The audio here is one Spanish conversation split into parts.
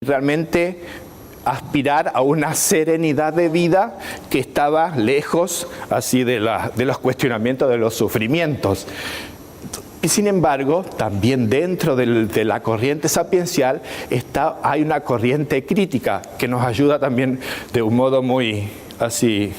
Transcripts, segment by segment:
realmente aspirar a una serenidad de vida que estaba lejos así de los cuestionamientos, de los sufrimientos. Y sin embargo, también dentro de la corriente sapiencial hay una corriente crítica que nos ayuda también de un modo muy así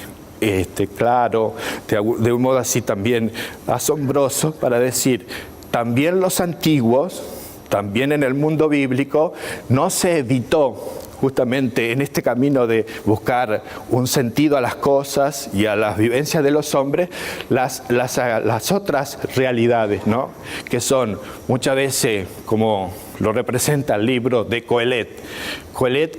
claro, de un modo así también asombroso, para decir, también los antiguos, también en el mundo bíblico, no se evitó justamente en este camino de buscar un sentido a las cosas y a las vivencias de los hombres, las otras realidades, ¿no? Que son muchas veces, como lo representa el libro de Coelet,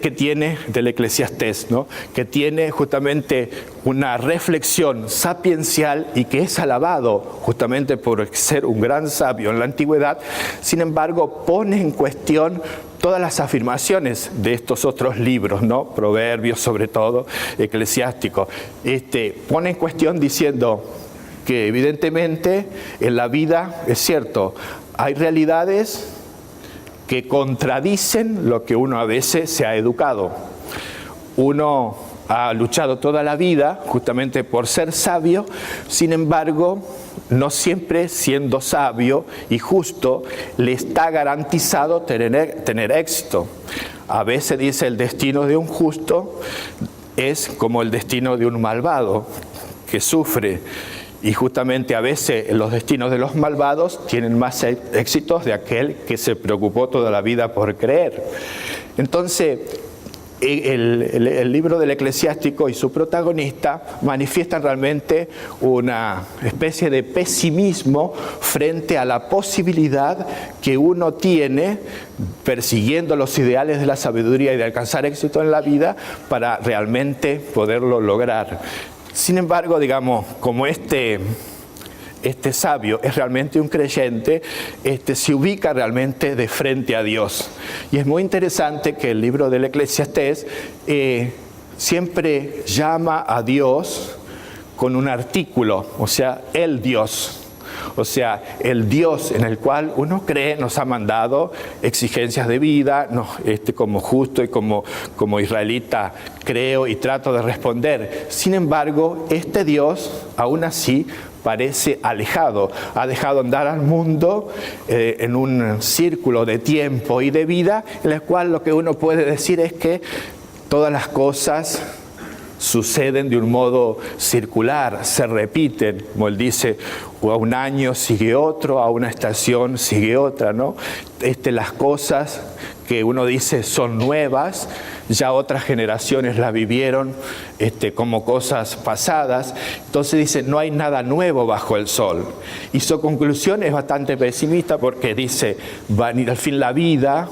que tiene del Eclesiastés, ¿no? Que tiene justamente una reflexión sapiencial y que es alabado justamente por ser un gran sabio en la antigüedad. Sin embargo, pone en cuestión todas las afirmaciones de estos otros libros, ¿no? Proverbios, sobre todo, eclesiásticos. Pone en cuestión diciendo que evidentemente en la vida, es cierto, hay realidades que contradicen lo que uno a veces se ha educado. Uno ha luchado toda la vida justamente por ser sabio, sin embargo, no siempre siendo sabio y justo le está garantizado tener éxito. A veces dice el destino de un justo es como el destino de un malvado que sufre. Y justamente a veces los destinos de los malvados tienen más éxitos de aquel que se preocupó toda la vida por creer. Entonces, el libro del Eclesiástico y su protagonista manifiestan realmente una especie de pesimismo frente a la posibilidad que uno tiene persiguiendo los ideales de la sabiduría y de alcanzar éxito en la vida para realmente poderlo lograr. Sin embargo, digamos, como este sabio es realmente un creyente, se ubica realmente de frente a Dios. Y es muy interesante que el libro del Eclesiastés siempre llama a Dios con un artículo, o sea, el Dios. O sea, el Dios en el cual uno cree nos ha mandado exigencias de vida, como justo y como israelita creo y trato de responder. Sin embargo, este Dios aún así parece alejado, ha dejado andar al mundo en un círculo de tiempo y de vida en el cual lo que uno puede decir es que todas las cosas suceden de un modo circular, se repiten, como él dice, a un año sigue otro, a una estación sigue otra, ¿no? Las cosas que uno dice son nuevas, ya otras generaciones las vivieron como cosas pasadas. Entonces dice, no hay nada nuevo bajo el sol. Y su conclusión es bastante pesimista porque dice, al fin la vida,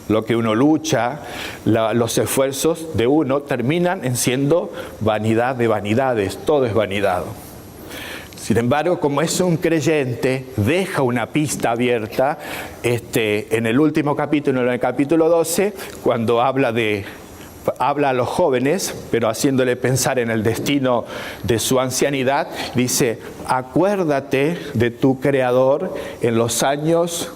lo que uno lucha, los esfuerzos de uno terminan en siendo vanidad de vanidades, todo es vanidad. Sin embargo, como es un creyente, deja una pista abierta en el último capítulo, en el capítulo 12, cuando habla a los jóvenes, pero haciéndole pensar en el destino de su ancianidad, dice, acuérdate de tu Creador en los años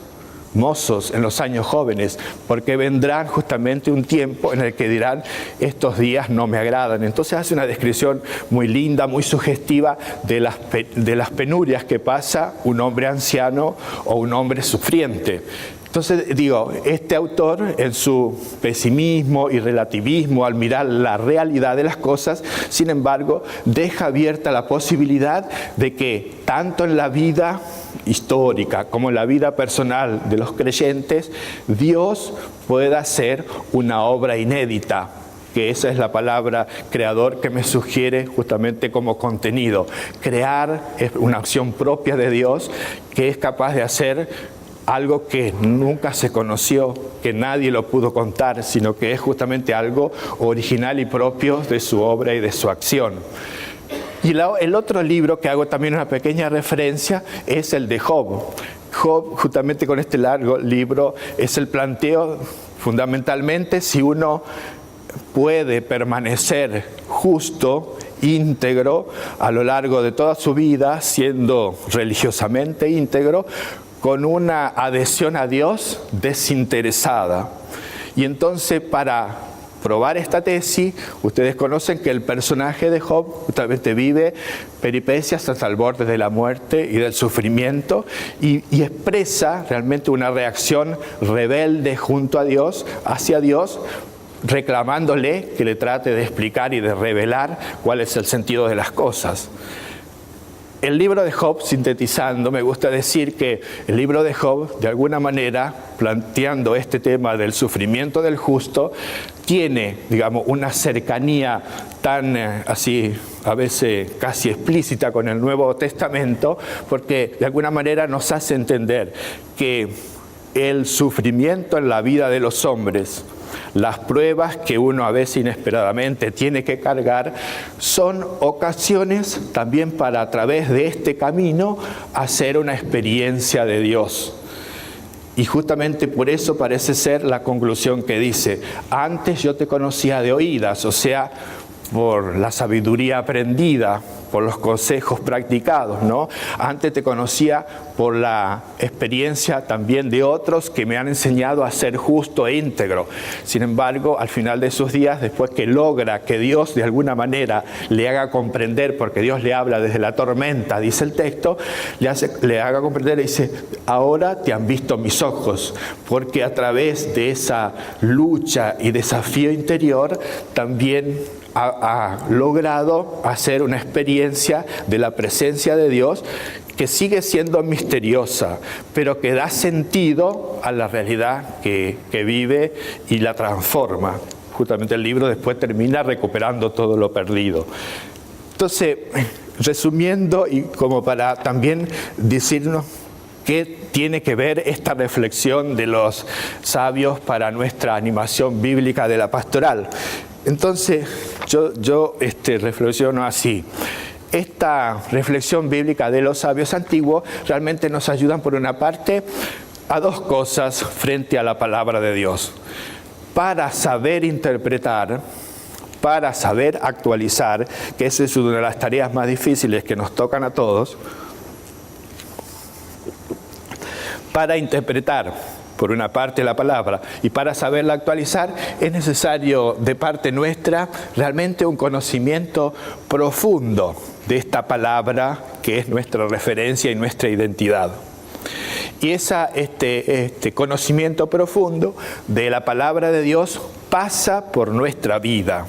mozos, en los años jóvenes, porque vendrán justamente un tiempo en el que dirán, estos días no me agradan. Entonces hace una descripción muy linda, muy sugestiva de las penurias que pasa un hombre anciano o un hombre sufriente. Entonces digo, este autor en su pesimismo y relativismo al mirar la realidad de las cosas, sin embargo, deja abierta la posibilidad de que tanto en la vida histórica como en la vida personal de los creyentes, Dios pueda hacer una obra inédita, que esa es la palabra creador que me sugiere justamente como contenido. Crear es una acción propia de Dios que es capaz de hacer algo que nunca se conoció, que nadie lo pudo contar, sino que es justamente algo original y propio de su obra y de su acción. Y el otro libro que hago también una pequeña referencia es el de Job. Job, justamente con este largo libro, es el planteo fundamentalmente si uno puede permanecer justo, íntegro, a lo largo de toda su vida, siendo religiosamente íntegro, con una adhesión a Dios desinteresada. Y entonces, para probar esta tesis, ustedes conocen que el personaje de Job justamente vive peripecias hasta el borde de la muerte y del sufrimiento y expresa realmente una reacción rebelde junto a Dios, hacia Dios, reclamándole que le trate de explicar y de revelar cuál es el sentido de las cosas. El libro de Job, sintetizando, me gusta decir que el libro de Job, de alguna manera, planteando este tema del sufrimiento del justo, tiene, digamos, una cercanía tan así, a veces casi explícita con el Nuevo Testamento, porque de alguna manera nos hace entender que el sufrimiento en la vida de los hombres, las pruebas que uno a veces inesperadamente tiene que cargar, son ocasiones también para, a través de este camino, hacer una experiencia de Dios. Y justamente por eso parece ser la conclusión que dice: antes yo te conocía de oídas, o sea, por la sabiduría aprendida, por los consejos practicados, ¿no? Antes te conocía por la experiencia también de otros que me han enseñado a ser justo e íntegro. Sin embargo, al final de sus días, después que logra que Dios de alguna manera le haga comprender, porque Dios le habla desde la tormenta, dice el texto, le haga comprender y dice: ahora te han visto mis ojos, porque a través de esa lucha y desafío interior también ha logrado hacer una experiencia de la presencia de Dios que sigue siendo misteriosa, pero que da sentido a la realidad que vive y la transforma. Justamente el libro después termina recuperando todo lo perdido. Entonces, resumiendo y como para también decirnos qué tiene que ver esta reflexión de los sabios para nuestra animación bíblica de la pastoral. Entonces, yo reflexiono así. Esta reflexión bíblica de los sabios antiguos realmente nos ayudan, por una parte, a dos cosas frente a la palabra de Dios. Para saber interpretar, para saber actualizar, que esa es una de las tareas más difíciles que nos tocan a todos. Para interpretar, por una parte, la palabra, y para saberla actualizar es necesario de parte nuestra realmente un conocimiento profundo de esta palabra que es nuestra referencia y nuestra identidad. Y este conocimiento profundo de la palabra de Dios pasa por nuestra vida.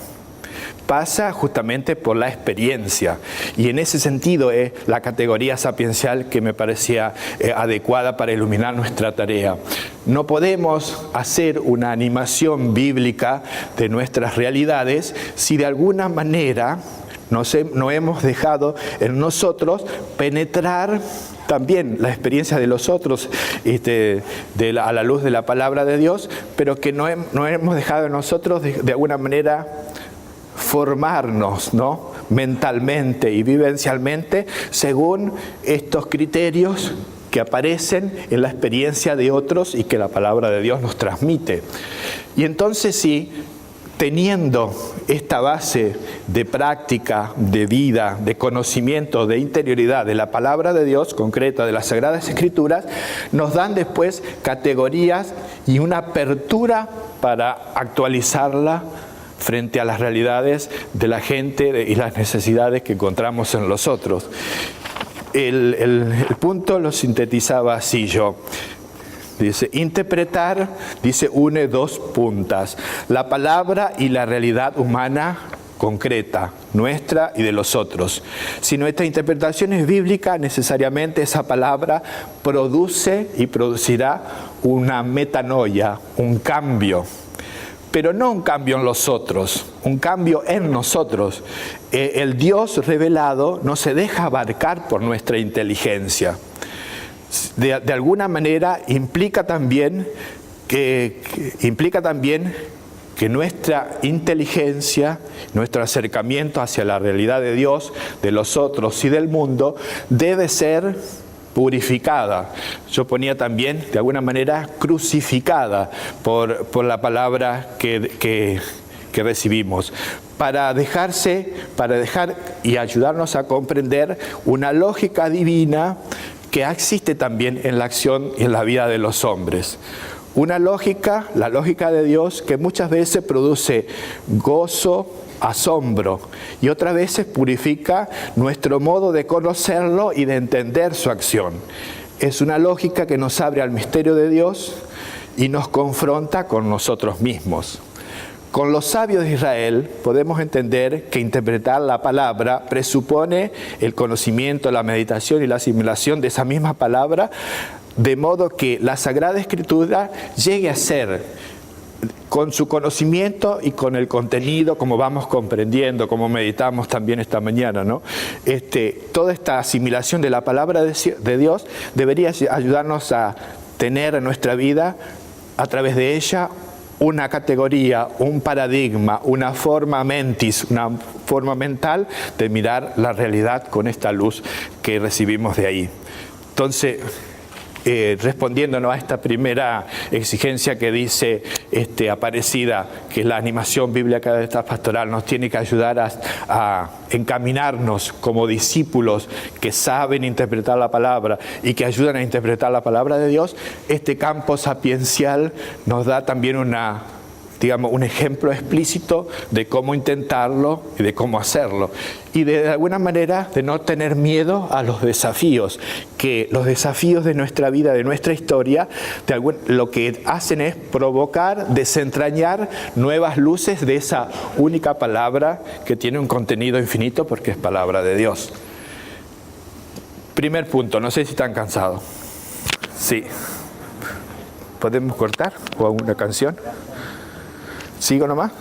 Pasa justamente por la experiencia, y en ese sentido es la categoría sapiencial que me parecía adecuada para iluminar nuestra tarea. No podemos hacer una animación bíblica de nuestras realidades si de alguna manera no hemos dejado en nosotros penetrar también la experiencia de los otros a la luz de la palabra de Dios, pero que no hemos dejado en nosotros de alguna manera formarnos, ¿no?, mentalmente y vivencialmente según estos criterios que aparecen en la experiencia de otros y que la palabra de Dios nos transmite. Y entonces sí, teniendo esta base de práctica, de vida, de conocimiento, de interioridad de la palabra de Dios concreta, de las Sagradas Escrituras, nos dan después categorías y una apertura para actualizarla frente a las realidades de la gente y las necesidades que encontramos en los otros. El punto lo sintetizaba así yo. Dice, interpretar, une dos puntas: la palabra y la realidad humana concreta, nuestra y de los otros. Si nuestra interpretación es bíblica, necesariamente esa palabra produce y producirá una metanoia, un cambio. Pero no un cambio en los otros, un cambio en nosotros. El Dios revelado no se deja abarcar por nuestra inteligencia. De alguna manera implica también que nuestra inteligencia, nuestro acercamiento hacia la realidad de Dios, de los otros y del mundo, debe ser purificada. Yo ponía también, de alguna manera, crucificada por la palabra que recibimos, para dejar y ayudarnos a comprender una lógica divina que existe también en la acción y en la vida de los hombres. Una lógica, la lógica de Dios, que muchas veces produce gozo, asombro, y otras veces purifica nuestro modo de conocerlo y de entender su acción. Es una lógica que nos abre al misterio de Dios y nos confronta con nosotros mismos. Con los sabios de Israel podemos entender que interpretar la palabra presupone el conocimiento, la meditación y la asimilación de esa misma palabra, de modo que la Sagrada Escritura llegue a ser, con su conocimiento y con el contenido, como vamos comprendiendo, como meditamos también esta mañana, ¿no? Toda esta asimilación de la palabra de Dios debería ayudarnos a tener en nuestra vida, a través de ella, una categoría, un paradigma, una forma mentis, una forma mental de mirar la realidad con esta luz que recibimos de ahí. Entonces, respondiéndonos a esta primera exigencia que dice Aparecida, que la animación bíblica de esta pastoral nos tiene que ayudar a encaminarnos como discípulos que saben interpretar la palabra y que ayudan a interpretar la palabra de Dios. Este campo sapiencial nos da también un ejemplo explícito de cómo intentarlo y de cómo hacerlo. Y de alguna manera de no tener miedo a los desafíos, que los desafíos de nuestra vida, de nuestra historia, lo que hacen es provocar, desentrañar nuevas luces de esa única palabra que tiene un contenido infinito porque es palabra de Dios. Primer punto, no sé si están cansados. Sí. ¿Podemos cortar o alguna canción? ¿Sigo nomás?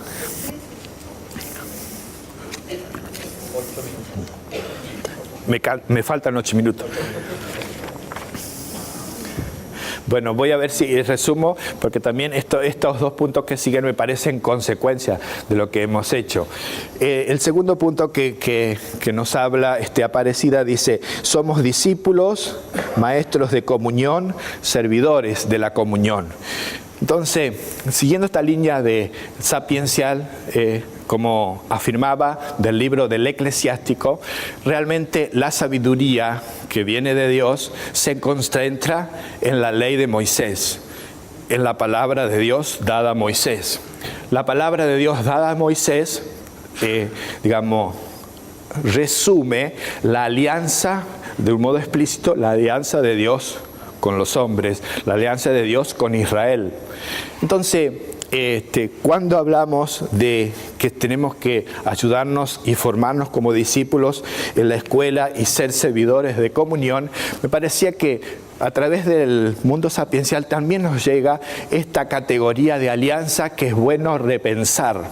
Me faltan 8 minutos. Bueno, voy a ver si resumo, porque también estos dos puntos que siguen me parecen consecuencia de lo que hemos hecho. El segundo punto que nos habla Aparecida dice: somos discípulos, maestros de comunión, servidores de la comunión. Entonces, siguiendo esta línea de sapiencial, como afirmaba del libro del Eclesiástico, realmente la sabiduría que viene de Dios se concentra en la ley de Moisés, en la palabra de Dios dada a Moisés. La palabra de Dios dada a Moisés, resume la alianza, de un modo explícito, la alianza de Dios con los hombres, la alianza de Dios con Israel. Entonces, cuando hablamos de que tenemos que ayudarnos y formarnos como discípulos en la escuela y ser servidores de comunión, me parecía que a través del mundo sapiencial también nos llega esta categoría de alianza que es bueno repensar.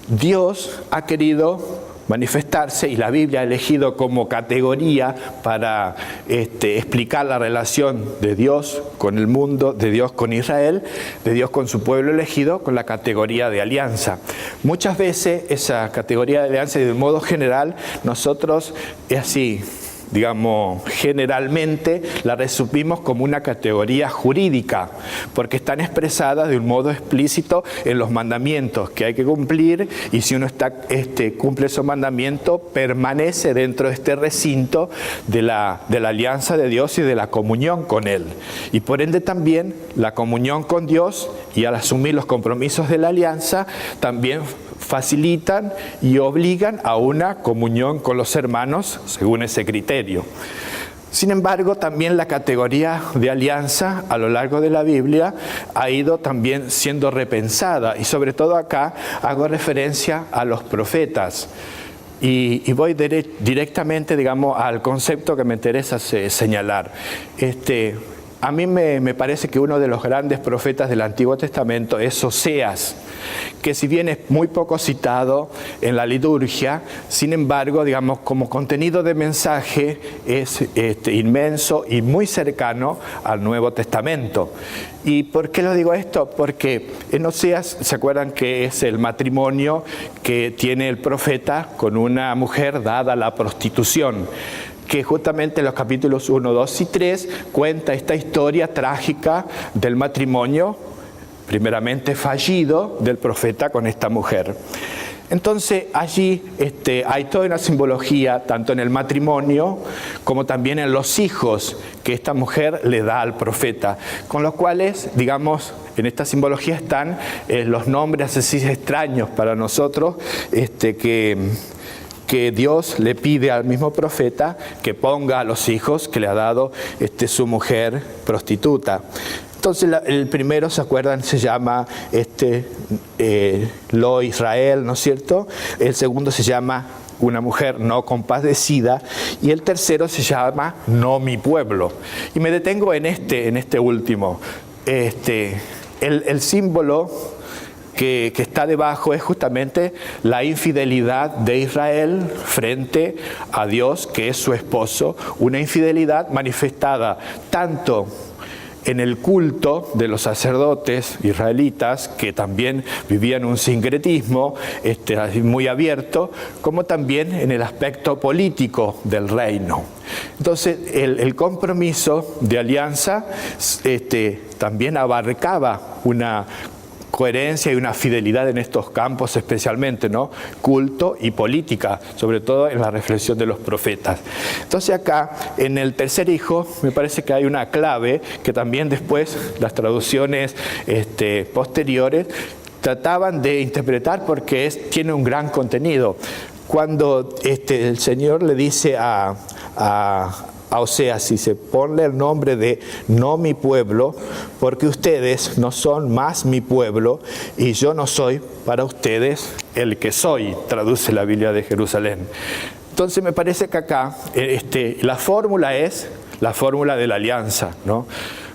Dios ha querido manifestarse y la Biblia ha elegido como categoría para explicar la relación de Dios con el mundo, de Dios con Israel, de Dios con su pueblo elegido, con la categoría de alianza. Muchas veces esa categoría de alianza, y de modo general, nosotros es así, generalmente la resumimos como una categoría jurídica, porque están expresadas de un modo explícito en los mandamientos que hay que cumplir, y si uno cumple esos mandamientos, permanece dentro de este recinto de la alianza de Dios y de la comunión con Él. Y por ende también la comunión con Dios, y al asumir los compromisos de la alianza, también facilitan y obligan a una comunión con los hermanos según ese criterio. Sin embargo, también la categoría de alianza a lo largo de la Biblia ha ido también siendo repensada, y sobre todo acá hago referencia a los profetas. Y voy directamente, al concepto que me interesa señalar. A mí me parece que uno de los grandes profetas del Antiguo Testamento es Oseas, que si bien es muy poco citado en la liturgia, sin embargo, como contenido de mensaje es inmenso y muy cercano al Nuevo Testamento. ¿Y por qué lo digo esto? Porque en Oseas, ¿se acuerdan que es el matrimonio que tiene el profeta con una mujer dada a la prostitución? Que justamente en los capítulos 1, 2 y 3 cuenta esta historia trágica del matrimonio, primeramente fallido, del profeta con esta mujer. Entonces allí hay toda una simbología, tanto en el matrimonio como también en los hijos que esta mujer le da al profeta, con los cuales, digamos, en esta simbología están los nombres así extraños para nosotros, que Dios le pide al mismo profeta que ponga a los hijos que le ha dado su mujer prostituta. Entonces el primero, ¿se acuerdan? Se llama Lo Israel, ¿no es cierto? El segundo se llama una mujer no compadecida, y el tercero se llama No mi pueblo. Y me detengo en este último. El símbolo que está debajo es justamente la infidelidad de Israel frente a Dios, que es su esposo, una infidelidad manifestada tanto en el culto de los sacerdotes israelitas, que también vivían un sincretismo muy abierto, como también en el aspecto político del reino. Entonces, el compromiso de alianza también abarcaba una coherencia y una fidelidad en estos campos especialmente, ¿no? Culto y política, sobre todo en la reflexión de los profetas. Entonces acá, en el tercer hijo, me parece que hay una clave que también después las traducciones posteriores trataban de interpretar porque tiene un gran contenido. Cuando el Señor le dice a Oseas, dice, ponle el nombre de no mi pueblo, porque ustedes no son más mi pueblo y yo no soy para ustedes el que soy, traduce la Biblia de Jerusalén. Entonces me parece que acá la fórmula es la fórmula de la alianza, ¿no?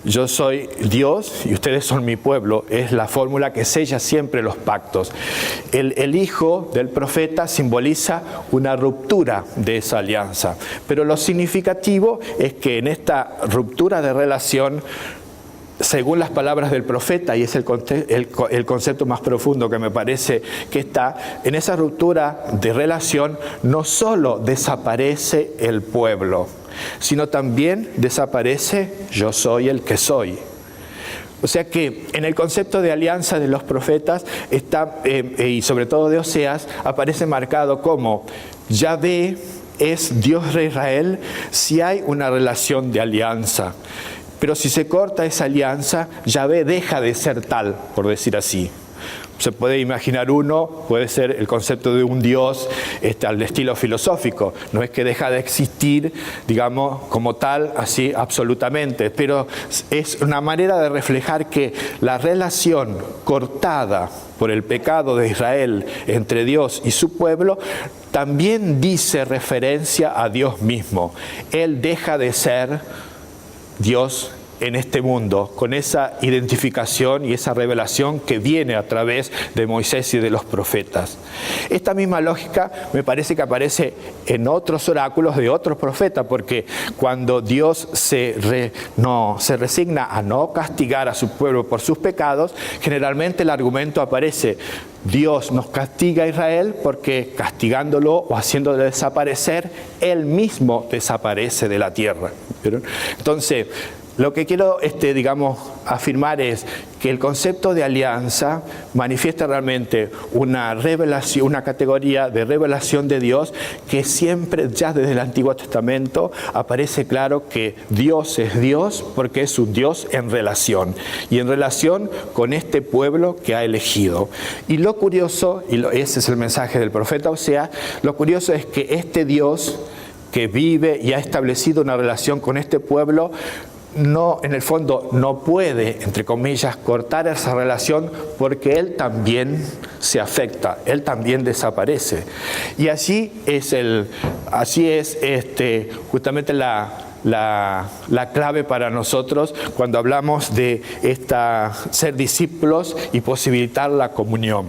Yo soy Dios y ustedes son mi pueblo, es la fórmula que sella siempre los pactos. El hijo del profeta simboliza una ruptura de esa alianza, pero lo significativo es que en esta ruptura de relación, según las palabras del profeta, y es el concepto más profundo que me parece que está, en esa ruptura de relación no solo desaparece el pueblo, sino también desaparece yo soy el que soy. O sea que en el concepto de alianza de los profetas está, y sobre todo de Oseas, aparece marcado como Yahvé es Dios de Israel si hay una relación de alianza. Pero si se corta esa alianza, Yahvé deja de ser tal, por decir así. Se puede imaginar puede ser el concepto de un Dios al estilo filosófico. No es que deja de existir, digamos, como tal, así absolutamente, pero es una manera de reflejar que la relación cortada por el pecado de Israel entre Dios y su pueblo también dice referencia a Dios mismo. Él deja de ser Dios en este mundo, con esa identificación y esa revelación que viene a través de Moisés y de los profetas. Esta misma lógica me parece que aparece en otros oráculos de otros profetas, porque cuando Dios se resigna a no castigar a su pueblo por sus pecados, generalmente el argumento aparece: Dios nos castiga a Israel porque castigándolo o haciéndolo desaparecer, Él mismo desaparece de la tierra. Entonces, lo que quiero, afirmar es que el concepto de alianza manifiesta realmente una revelación, una categoría de revelación de Dios que siempre, ya desde el Antiguo Testamento, aparece claro que Dios es Dios porque es un Dios en relación, y en relación con este pueblo que ha elegido. Y lo curioso, ese es el mensaje del profeta Oseas, lo curioso es que este Dios que vive y ha establecido una relación con este pueblo, en el fondo no puede, entre comillas, cortar esa relación porque Él también se afecta, Él también desaparece. Y así es justamente la clave para nosotros cuando hablamos de ser discípulos y posibilitar la comunión.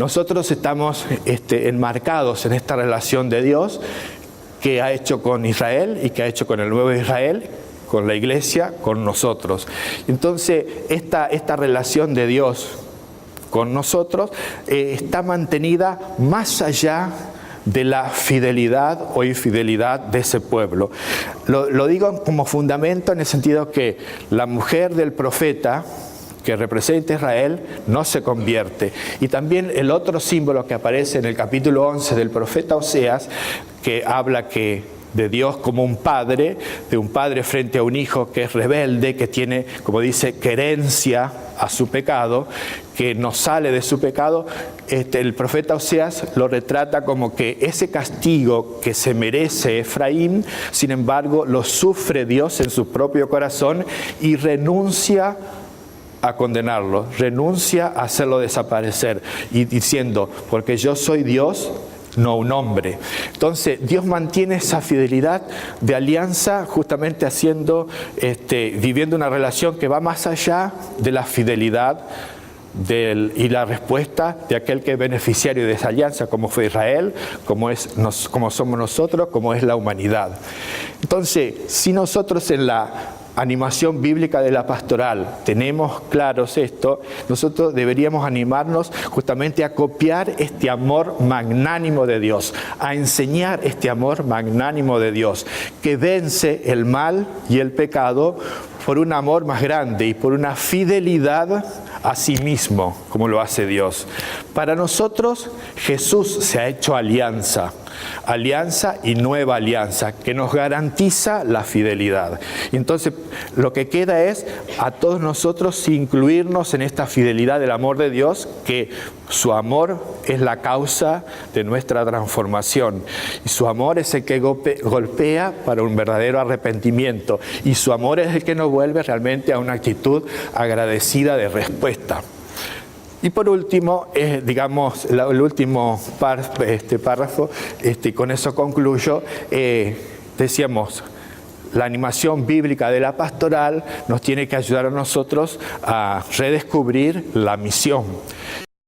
Nosotros estamos enmarcados en esta relación de Dios que ha hecho con Israel y que ha hecho con el nuevo Israel, con la iglesia, con nosotros. Entonces, esta relación de Dios con nosotros está mantenida más allá de la fidelidad o infidelidad de ese pueblo. Lo digo como fundamento en el sentido que la mujer del profeta, que representa a Israel no se convierte. Y también el otro símbolo que aparece en el capítulo 11 del profeta Oseas, que habla de Dios como un padre, de un padre frente a un hijo que es rebelde, que tiene, como dice, querencia a su pecado, que no sale de su pecado. El profeta Oseas lo retrata como que ese castigo que se merece Efraín, sin embargo, lo sufre Dios en su propio corazón y renuncia a condenarlo, renuncia a hacerlo desaparecer, y diciendo, porque yo soy Dios, no un hombre. Entonces Dios mantiene esa fidelidad de alianza, justamente viviendo una relación que va más allá de la fidelidad y la respuesta de aquel que es beneficiario de esa alianza, como fue Israel, como somos nosotros, como es la humanidad. Entonces, si nosotros en la animación bíblica de la pastoral tenemos claros esto, nosotros deberíamos animarnos justamente a copiar este amor magnánimo de Dios, a enseñar este amor magnánimo de Dios, que vence el mal y el pecado por un amor más grande y por una fidelidad a sí mismo, como lo hace Dios. Para nosotros, Jesús se ha hecho alianza y nueva alianza, que nos garantiza la fidelidad. Y entonces, lo que queda es a todos nosotros incluirnos en esta fidelidad del amor de Dios, que su amor es la causa de nuestra transformación. Y su amor es el que golpea para un verdadero arrepentimiento. Y su amor es el que nos vuelve realmente a una actitud agradecida de respuesta. Y por último, el último párrafo, con eso concluyo, decíamos, la animación bíblica de la pastoral nos tiene que ayudar a nosotros a redescubrir la misión.